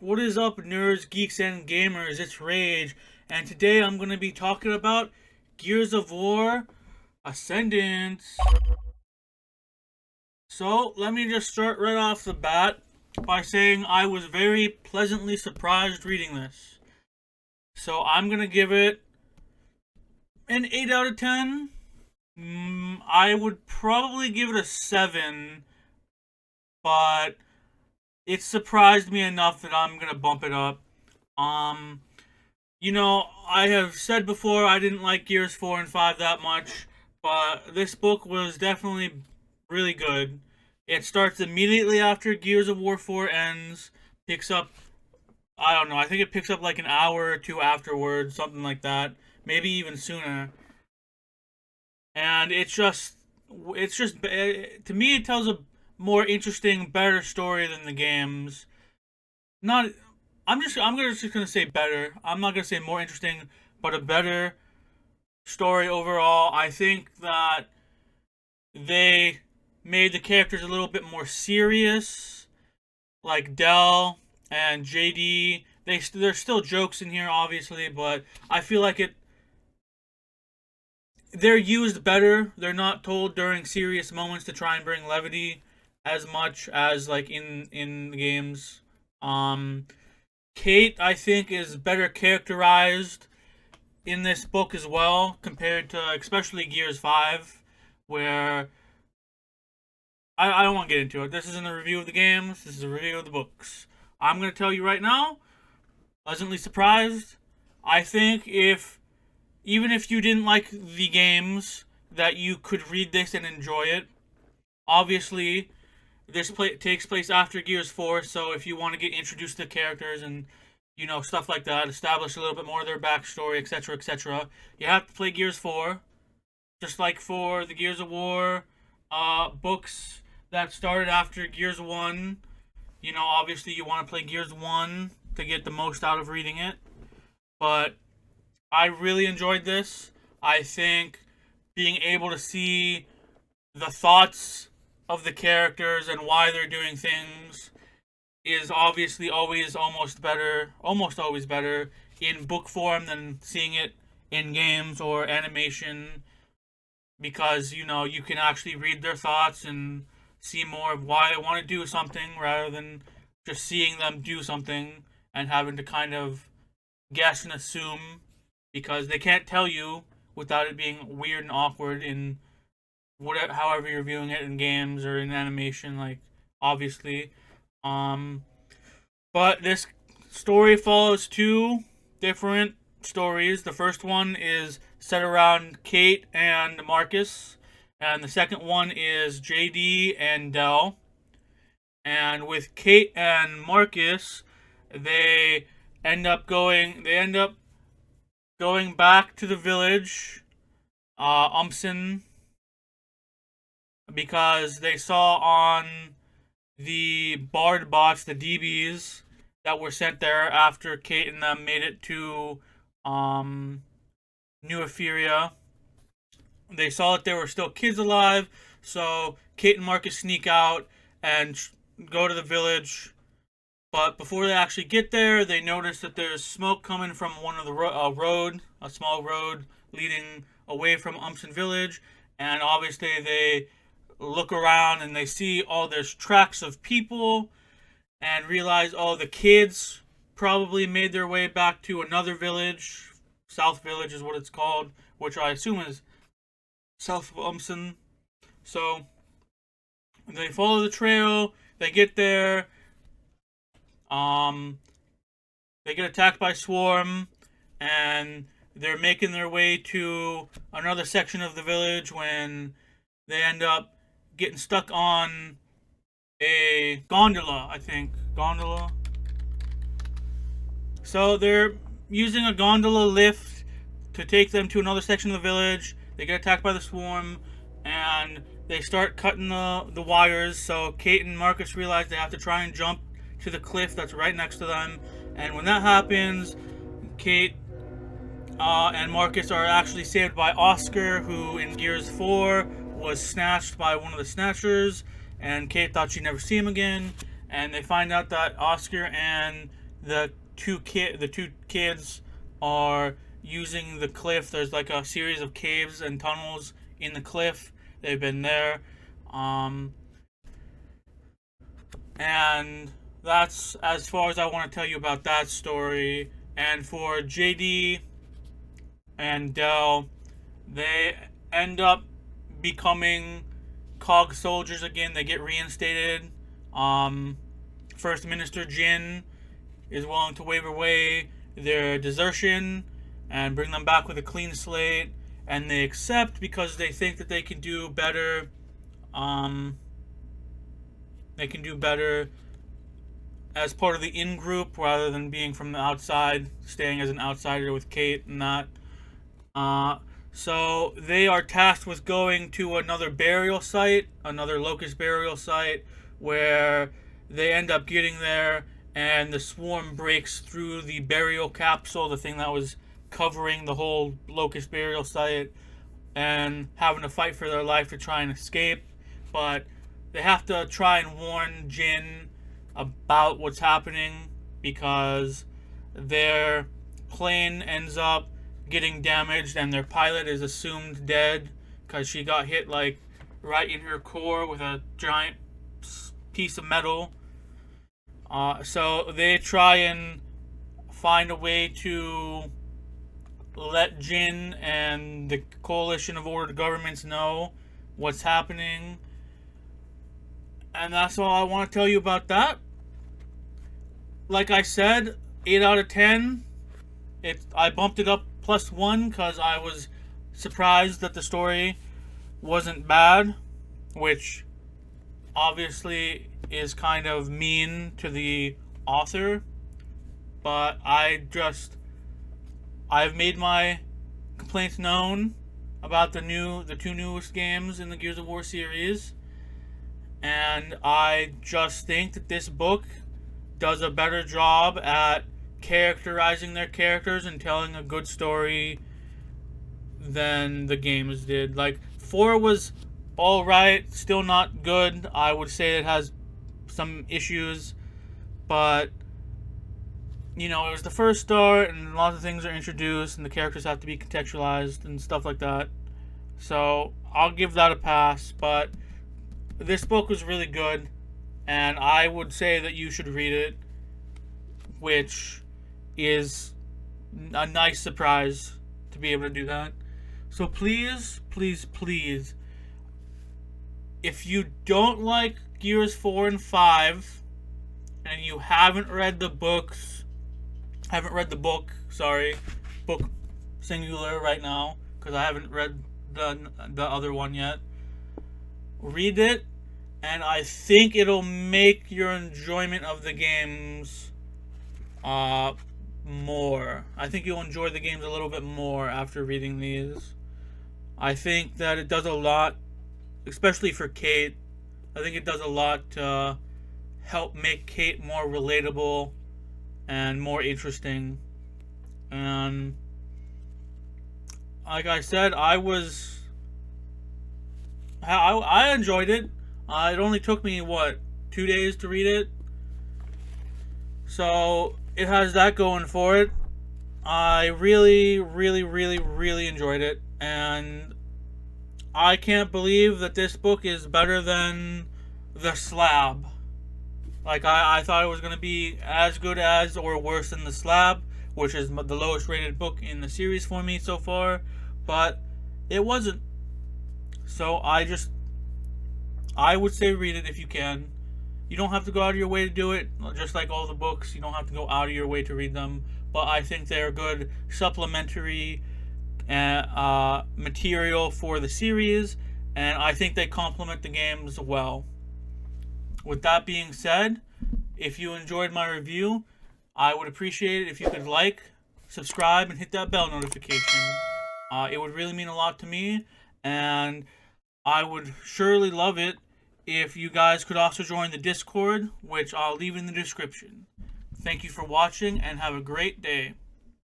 What is up, nerds, geeks, and gamers? It's Rage, and today I'm going to be talking about Gears of War Ascendance. So, let me just start right off the bat by saying I was very pleasantly surprised reading this. So, I'm going to give it an 8 out of 10. I would probably give it a 7, but it surprised me enough that I'm going to bump it up. Um, I have said before I didn't like Gears 4 and 5 that much, but this book was definitely really good. It starts immediately after Gears of War 4 ends, picks up, I don't know, I think it picks up like an hour or two afterwards, something like that, maybe even sooner. And to me, it tells a more interesting, better story than the games. Not I'm just gonna say better. I'm not gonna say more interesting, but a better story overall. I think that they made the characters a little bit more serious, like Dell and JD. There's still jokes in here, obviously, but I feel like they're used better. They're not told during serious moments to try and bring levity as much as like in the games. Um, Kate, I think, is better characterized in this book as well, compared to especially Gears 5, where I don't want to get into it. This isn't a review of the games, this is a review of the books. I'm going to tell you right now, pleasantly surprised. I think even if you didn't like the games, that you could read this and enjoy it. Obviously, takes place after Gears 4, so if you want to get introduced to characters and stuff like that, establish a little bit more of their backstory, etc., etc., you have to play Gears 4. Just like for the Gears of War books that started after Gears 1, obviously you want to play Gears 1 to get the most out of reading it. But I really enjoyed this. I think being able to see the thoughts of the characters and why they're doing things is obviously always almost always better in book form than seeing it in games or animation, because you can actually read their thoughts and see more of why they want to do something rather than just seeing them do something and having to kind of guess and assume, because they can't tell you without it being weird and awkward in however you're viewing it in games or in animation, like obviously. Um, but this story follows two different stories. The first one is set around Kate and Marcus, and the second one is JD and Dell. And with Kate and Marcus, they end up going back to the village, Umsen, because they saw on the Bard bots, the DBs that were sent there after Kate and them made it to New Etheria. They saw that there were still kids alive, so Kate and Marcus sneak out and go to the village. But before they actually get there, they notice that there's smoke coming from one of the a small road leading away from Umsen Village, and obviously they look around and they see there's tracks of people and realize the kids probably made their way back to another village. South Village is what it's called, which I assume is south of Umsen. So they follow the trail, they get there, they get attacked by Swarm, and they're making their way to another section of the village when they end up getting stuck on a gondola, I think. Gondola. So they're using a gondola lift to take them to another section of the village. They get attacked by the Swarm, and they start cutting the wires. So Kate and Marcus realize they have to try and jump to the cliff that's right next to them. And when that happens, Kate and Marcus are actually saved by Oscar, who in Gears 4 was snatched by one of the Snatchers, and Kate thought she'd never see him again. And they find out that Oscar and the two kids are using the cliff. There's like a series of caves and tunnels in the cliff. They've been there. Um, and that's as far as I want to tell you about that story. And for JD and Dell, they end up becoming COG soldiers again. They get reinstated. First Minister Jin is willing to waive away their desertion and bring them back with a clean slate, and they accept because they think that they can do better. They can do better as part of the in group rather than being from the outside, staying as an outsider with Kate and that. So they are tasked with going to another burial site, another locust burial site, where they end up getting there, and the swarm breaks through the burial capsule, the thing that was covering the whole locust burial site, and having to fight for their life to try and escape. But they have to try and warn Jin about what's happening because their plane ends up getting damaged and their pilot is assumed dead because she got hit like right in her core with a giant piece of metal. So they try and find a way to let Jin and the coalition of ordered governments know what's happening. And that's all I want to tell you about that. Like I said, 8 out of 10. I bumped it up +1 because I was surprised that the story wasn't bad, which obviously is kind of mean to the author. But I've made my complaints known about the two newest games in the Gears of War series, and I just think that this book does a better job at characterizing their characters and telling a good story than the games did. Like 4 was alright, still not good. I would say it has some issues, but you know, it was the first start and a lot of things are introduced and the characters have to be contextualized and stuff like that. So I'll give that a pass, but this book was really good and I would say that you should read it, which is a nice surprise to be able to do that. So please, please, please, if you don't like Gears 4 and 5 and you haven't read the book singular right now, because I haven't read the other one yet, read it, and I think it'll make your enjoyment of the games more. I think you'll enjoy the games a little bit more after reading these. I think that it does a lot, especially for Kate. I think it does a lot to help make Kate more relatable and more interesting. And like I said, I enjoyed it. It only took me 2 days to read it, so it has that going for it. I really, really, really, really enjoyed it, and I can't believe that this book is better than The Slab. Like, I thought it was going to be as good as or worse than The Slab, which is the lowest rated book in the series for me so far, but it wasn't. So I would say read it if you can. You don't have to go out of your way to do it, just like all the books. You don't have to go out of your way to read them, but I think they're good supplementary material for the series, and I think they complement the games well. With that being said, if you enjoyed my review, I would appreciate it if you could like, subscribe, and hit that bell notification. It would really mean a lot to me, and I would surely love it if you guys could also join the Discord, which I'll leave in the description. Thank you for watching, and have a great day.